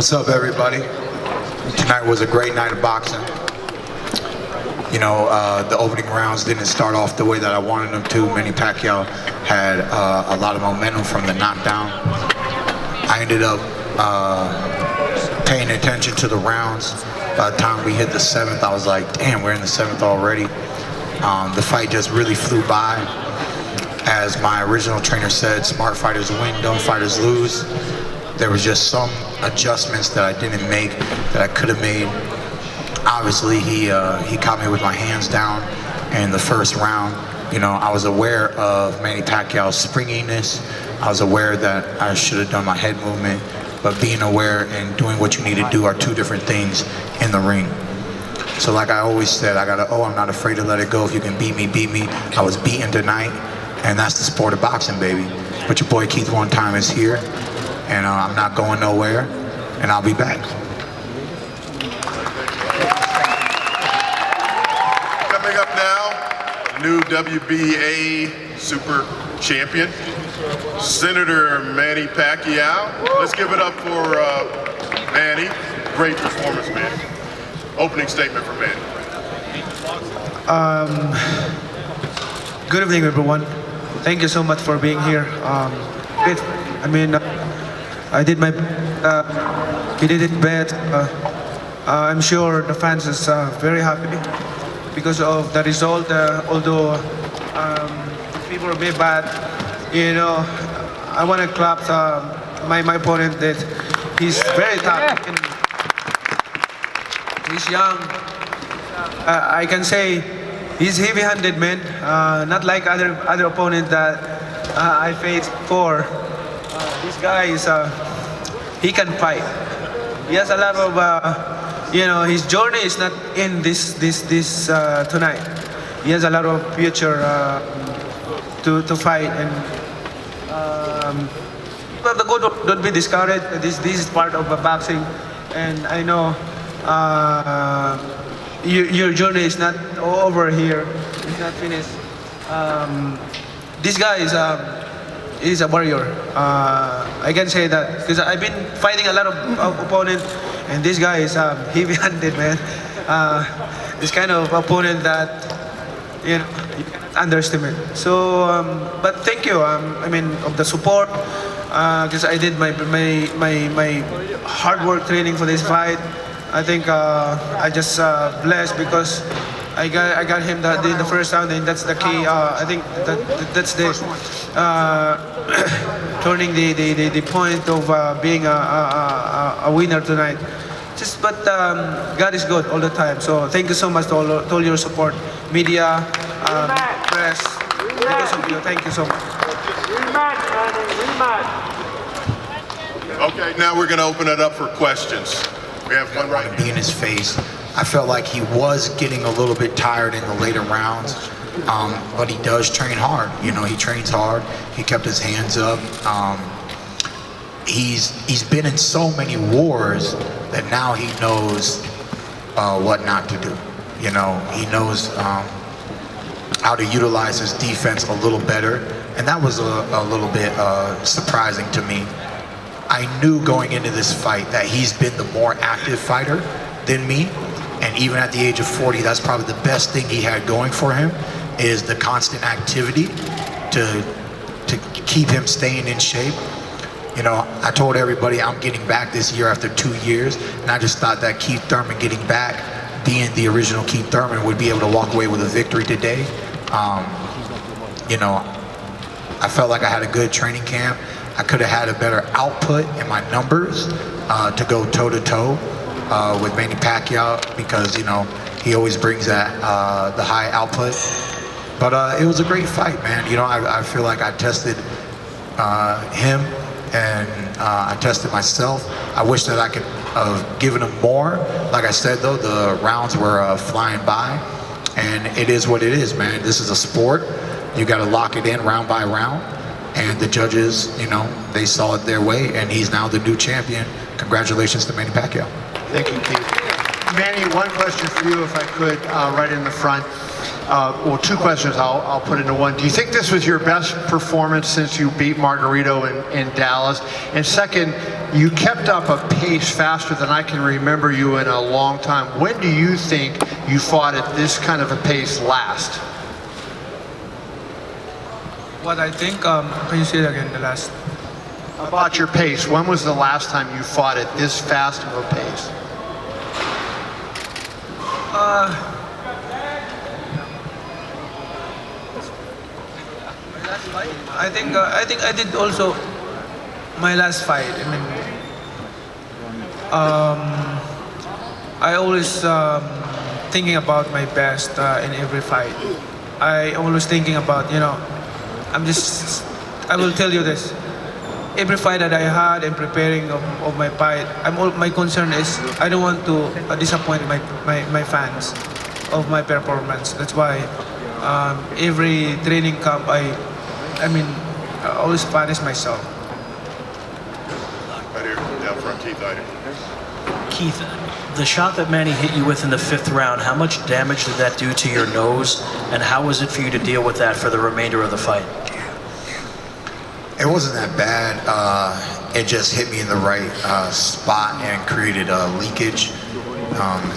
What's up, everybody? Tonight was a great night of boxing. You know, the opening rounds didn't start off the way that I wanted them to. Manny Pacquiao had a lot of momentum from the knockdown. I ended up paying attention to the rounds. By the time we hit the 7th, I was like, damn, we're in the 7th already. The fight just really flew by. As my original trainer said, smart fighters win, dumb fighters lose. There was just some adjustments that I didn't make that I could have made. Obviously, he caught me with my hands down in the first round. You know, I was aware of Manny Pacquiao's springiness. I was aware that I should have done my head movement, but being aware and doing what you need to do are two different things in the ring. So like I always said, I'm not afraid to let it go. If you can beat me, beat me. I was beaten tonight, and that's the sport of boxing, baby. But your boy Keith One Time is here, and I'm not going nowhere, and I'll be back. Coming up now, new WBA Super Champion, Senator Manny Pacquiao. Let's give it up for Manny. Great performance, man. Opening statement from Manny. Good evening, everyone. Thank you so much for being here. I did my, he did it bad. I'm sure the fans is very happy because of the result. Although people are very bad, you know, I want to clap my opponent that he's very tough. And he's young. I can say he's heavy-handed, man. Not like other opponents that I faced before. This guy is he can fight. He has a lot of you know, his journey is not in this tonight. He has a lot of future to fight, and but the good, don't be discouraged. This is part of boxing, and I know your journey is not over here. It's not finished. This guy is a warrior. I can say that because I've been fighting a lot of opponents, and this guy is heavy-handed, man. This kind of opponent that, you know, you cannot underestimate. So, but thank you. I mean, of the support, because I did my hard work training for this fight. I think I just blessed because I got him in the first round, and that's the key. I think that's the turning the point of being a winner tonight. But God is good all the time. So thank you so much to all your support, media, press. Because of you, thank you so much. Okay, now we're going to open it up for questions. We have one right here. Be in his face. I felt like he was getting a little bit tired in the later rounds, but he does train hard. You know, he trains hard. He kept his hands up. He's been in so many wars that now he knows what not to do. You know, he knows how to utilize his defense a little better, and that was a little bit surprising to me. I knew going into this fight that he's been the more active fighter than me, and even at the age of 40, that's probably the best thing he had going for him, is the constant activity to keep him staying in shape. You know, I told everybody I'm getting back this year after 2 years, and I just thought that Keith Thurman getting back, being the original Keith Thurman, would be able to walk away with a victory today. You know, I felt like I had a good training camp. I could have had a better output in my numbers to go toe-to-toe with Manny Pacquiao, because, you know, he always brings that the high output. But it was a great fight, man. You know, I feel like I tested him, and I tested myself. I wish that I could have given him more. Like I said, though, the rounds were flying by, and it is what it is, man. This is a sport. You got to lock it in round by round. And the judges, you know, they saw it their way, and he's now the new champion. Congratulations to Manny Pacquiao. Thank you, Keith. Manny, one question for you, if I could, right in the front. Well, two questions I'll put into one. Do you think this was your best performance since you beat Margarito in Dallas? And second, you kept up a pace faster than I can remember you in a long time. When do you think you fought at this kind of a pace last? What I think, can you say it again, the last? About your pace, when was the last time you fought at this fast of a pace? I think I did also my last fight. I mean, I always thinking about my best in every fight. I always thinking about, you know, I will tell you this. Every fight that I had and preparing of my fight, my concern is I don't want to disappoint my fans of my performance. That's why every training camp I always punish myself. Right here, down front, Keith, right here. Keith, the shot that Manny hit you with in the 5th round, how much damage did that do to your nose, and how was it for you to deal with that for the remainder of the fight? It wasn't that bad. It just hit me in the right spot and created a leakage.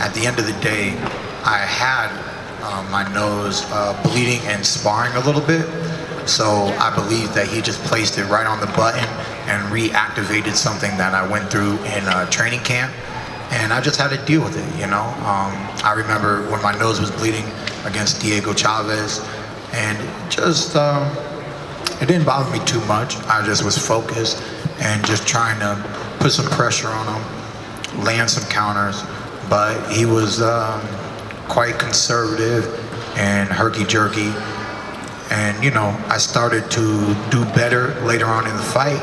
At the end of the day, I had my nose bleeding and sparring a little bit. So I believe that he just placed it right on the button and reactivated something that I went through in training camp. And I just had to deal with it, you know. I remember when my nose was bleeding against Diego Chavez, and just, it didn't bother me too much. I just was focused and just trying to put some pressure on him, land some counters. But he was quite conservative and herky-jerky. And, you know, I started to do better later on in the fight.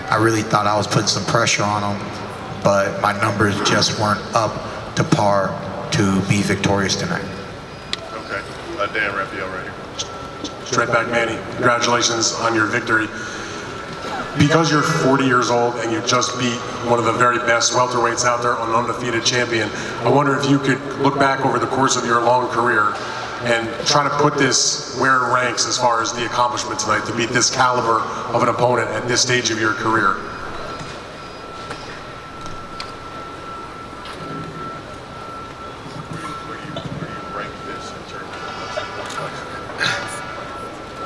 I really thought I was putting some pressure on him, but my numbers just weren't up to par to be victorious tonight. Okay, Dan Raphael right here. Straight back, Manny. Congratulations on your victory. Because you're 40 years old and you just beat one of the very best welterweights out there, an undefeated champion, I wonder if you could look back over the course of your long career and try to put this where it ranks as far as the accomplishment tonight, to beat this caliber of an opponent at this stage of your career. Where do you rank this in terms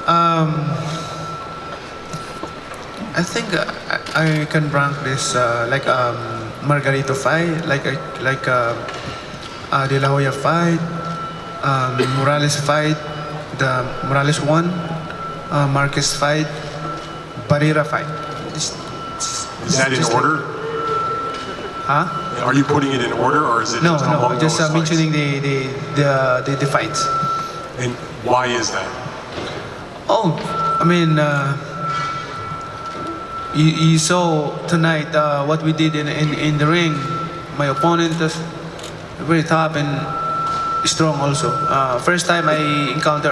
of I think I can rank this like Margarito fight, like De La Hoya fight, Morales fight, the Morales won, Marquez fight, Barrera fight. Is that in order? Huh? Are you putting it in order, or is it No, just among no, just those fights? mentioning the fights. And why is that? Oh, I mean, you saw tonight what we did in the ring. My opponent is very tough and strong also. First time I encounter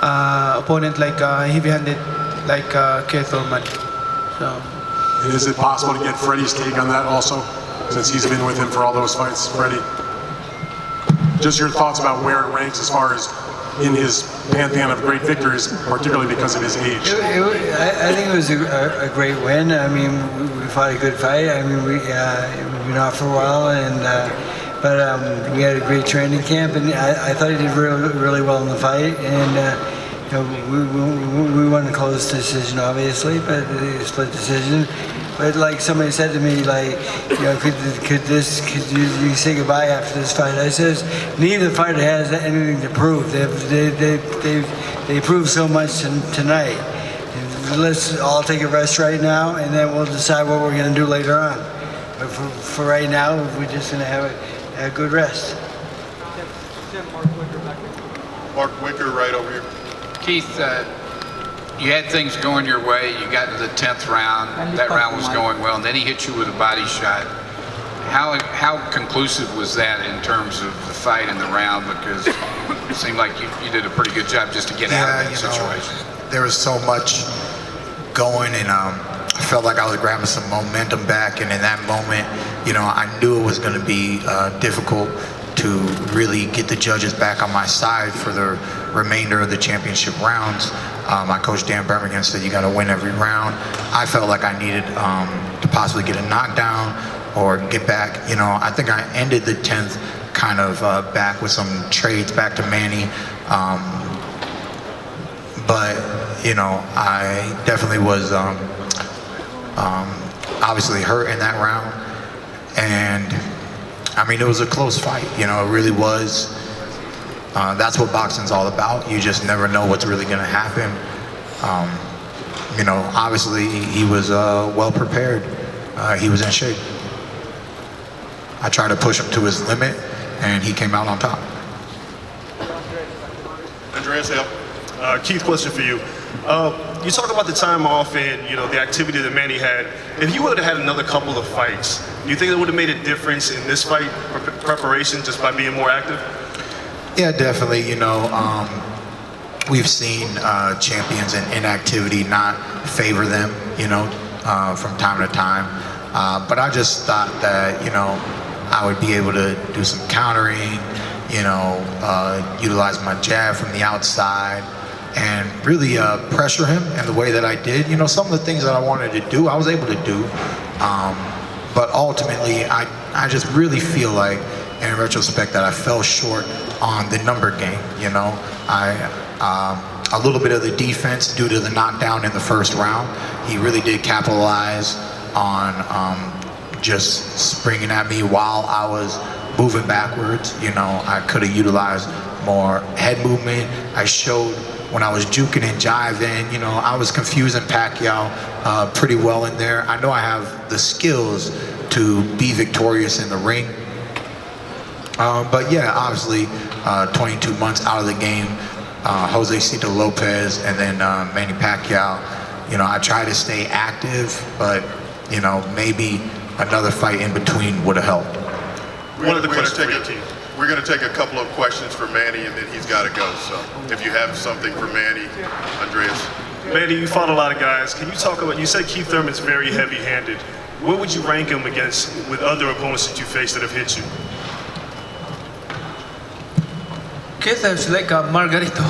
opponent like heavy-handed like Thurman. So. And is it possible to get Freddie's take on that also, since he's been with him for all those fights? Freddie, just your thoughts about where it ranks as far as in his pantheon of great victories, particularly because of his age. I think it was a great win. I mean, we fought a good fight. I mean, we've been off for a while, but we had a great training camp, and I thought he did really well in the fight. And you know, we won a close decision, obviously, but a split decision. But like somebody said to me, like, you know, could you say goodbye after this fight? I says, neither fighter has anything to prove. They proved so much tonight. Let's all take a rest right now, and then we'll decide what we're going to do later on. But for right now, we're just going to have a good rest. Mark Wicker right over here. Keith, you had things going your way. You got to the 10th round. That round was going well, and then he hit you with a body shot. How conclusive was that in terms of the fight and the round? Because it seemed like you did a pretty good job just to get out of that situation. There was so much going, and I felt like I was grabbing some momentum back. And in that moment, you know, I knew it was going to be difficult. to really get the judges back on my side for the remainder of the championship rounds. My coach Dan Birmingham said you got to win every round. I felt like I needed to possibly get a knockdown or get back. I think I ended the 10th kind of back with some trades back to Manny. But I definitely was obviously hurt in that round, and I mean it was a close fight. It really was. That's what boxing's all about. You just never know what's really going to happen. Obviously he was well prepared. He was in shape. I tried to push him to his limit, and he came out on top. Andreas, Keith, question for you. You talk about the time off and the activity that Manny had. If you would have had another couple of fights, do you think it would have made a difference in this fight preparation just by being more active? Yeah, definitely. We've seen champions in inactivity not favor them, from time to time. But I just thought that, I would be able to do some countering, utilize my jab from the outside and really pressure him in the way that I did. Some of the things that I wanted to do, I was able to do. But ultimately, I just really feel like, in retrospect, that I fell short on the number game. A little bit of the defense due to the knockdown in the first round. He really did capitalize on just springing at me while I was moving backwards. I could have utilized more head movement. I showed when I was juking and jiving, I was confusing Pacquiao pretty well in there. I know I have the skills to be victorious in the ring. But yeah, obviously, 22 months out of the game, Jose Cito Lopez and then Manny Pacquiao, I try to stay active, but, maybe another fight in between would have helped. We're going to take a couple of questions for Manny, and then he's got to go. So if you have something for Manny, Andreas. Manny, you fought a lot of guys. Can you talk about, you said Keith Thurman's very heavy-handed. Where would you rank him with other opponents that you faced that have hit you? Keith is like a Margarito.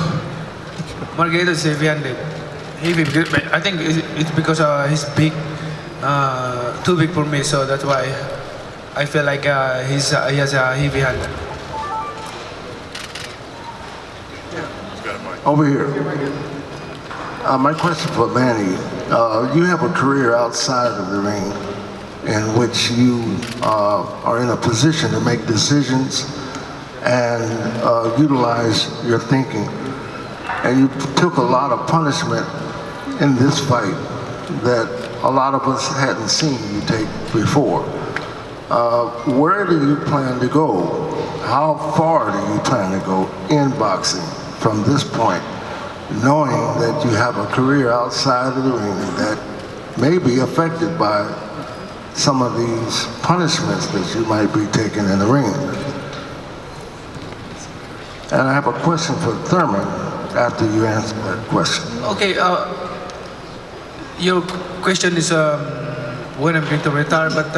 Margarito is heavy-handed. I think it's because he's big, too big for me, so that's why I feel like he has a heavy hand. Over here. My question for Manny. You have a career outside of the ring in which you are in a position to make decisions and utilize your thinking. And you took a lot of punishment in this fight that a lot of us hadn't seen you take before. Where do you plan to go? How far do you plan to go in boxing from this point, knowing that you have a career outside of the ring that may be affected by some of these punishments that you might be taking in the ring? And I have a question for Thurman after you answer that question. Okay, your question is when I'm going to retire, but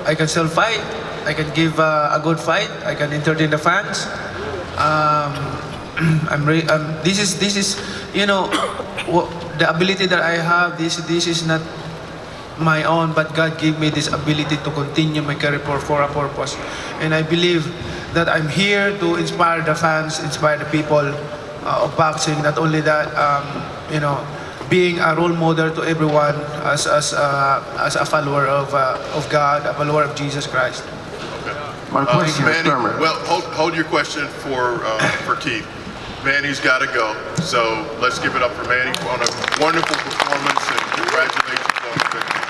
I can still fight. I can give a good fight. I can entertain the fans. This is the ability that I have. This is not my own, but God gave me this ability to continue my career for a purpose. And I believe that I'm here to inspire the fans, inspire the people of boxing. Not only that, being a role model to everyone as a follower of God, a follower of Jesus Christ. My question is Manny, Thurman. well, hold your question for Keith. Manny's got to go, so let's give it up for Manny on a wonderful performance, and congratulations on the victory.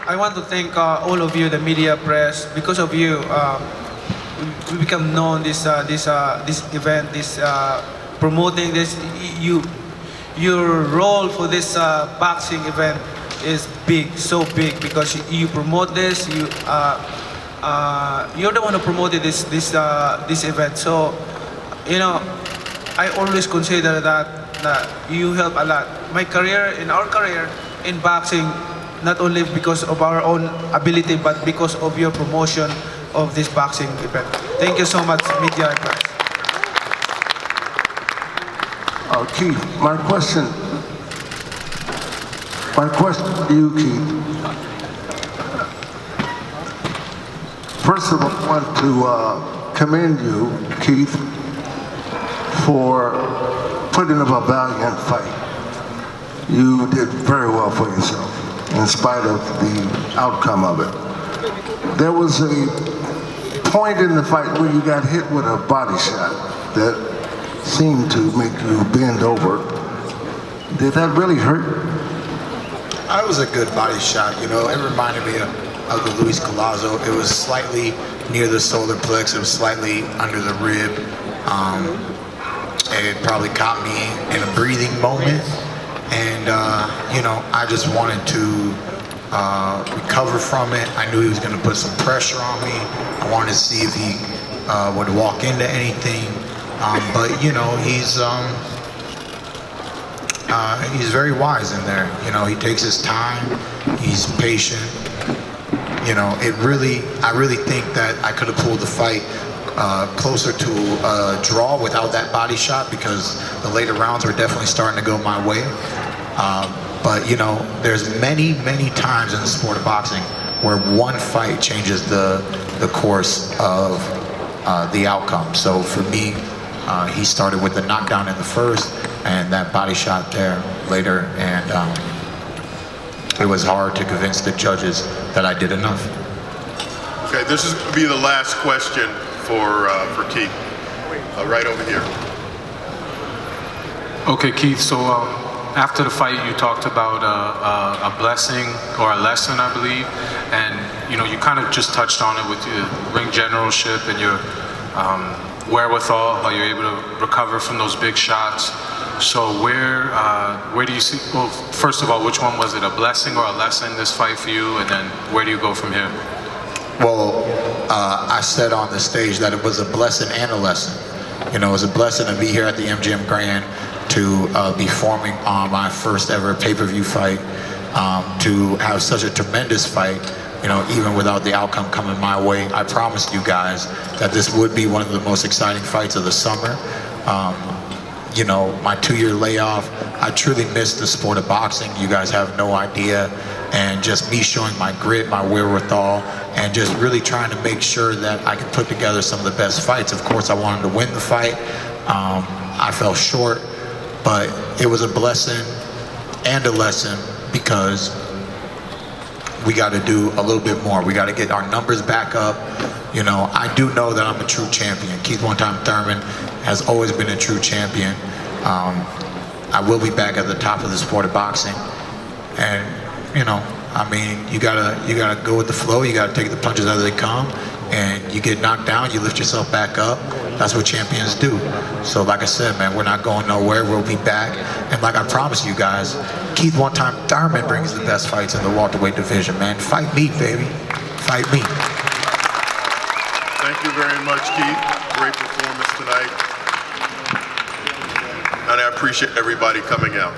I want to thank all of you, the media, press. Because of you, we become known this event, promoting this. Your role for this boxing event is big, so big, because you promote this. You're the one who promoted this event. So, I always consider that you help a lot. My career, in our career in boxing, not only because of our own ability, but because of your promotion of this boxing event. Thank you so much, media and press. Keith, my question to you, Keith. First of all, I want to commend you, Keith, for putting up a valiant fight. You did very well for yourself, in spite of the outcome of it. There was a point in the fight where you got hit with a body shot that seemed to make you bend over. Did that really hurt? It was a good body shot, you know. It reminded me of the Luis Collazo. It was slightly near the solar plex. It was slightly under the rib. It probably caught me in a breathing moment. And, you know, I just wanted to recover from it. I knew he was going to put some pressure on me. I wanted to see if he would walk into anything. But, you know, he's very wise in there. You know, he takes his time. He's patient. You know, I really think that I could have pulled the fight closer to a draw without that body shot, because the later rounds were definitely starting to go my way. But, you know, there's many times in the sport of boxing where one fight changes the course of the outcome. So for me, he started with the knockdown in the first and that body shot there later, and it was hard to convince the judges that I did enough. Okay, this is going to be the last question for Keith. Right over here. Okay, Keith, so after the fight you talked about a blessing or a lesson, I believe, and you know, you kind of just touched on it with your ring generalship and your wherewithal, how you're able to recover from those big shots. So where do you see, well, first of all, which one was it, a blessing or a lesson, this fight for you, and then where do you go from here? Well, I said on the stage that it was a blessing and a lesson. You know, it was a blessing to be here at the MGM Grand, to be forming on my first ever pay-per-view fight, to have such a tremendous fight, you know, even without the outcome coming my way. I promised you guys that this would be one of the most exciting fights of the summer. You know, my 2-year layoff, I truly missed the sport of boxing. You guys have no idea. And just me showing my grit, my wherewithal, and just really trying to make sure that I could put together some of the best fights. Of course, I wanted to win the fight. I fell short, but it was a blessing and a lesson, because we got to do a little bit more. We got to get our numbers back up. You know, I do know that I'm a true champion. Keith one-time Thurman has always been a true champion. I will be back at the top of the sport of boxing. And, you know, I mean, you gotta go with the flow. You gotta take the punches as they come. And you get knocked down, you lift yourself back up. That's what champions do. So like I said, man, we're not going nowhere. We'll be back. And like I promised you guys, Keith one-time Thurman brings the best fights in the welterweight division, man. Fight me, baby. Fight me. Thank you very much, Keith. Great performance tonight. And I appreciate everybody coming out.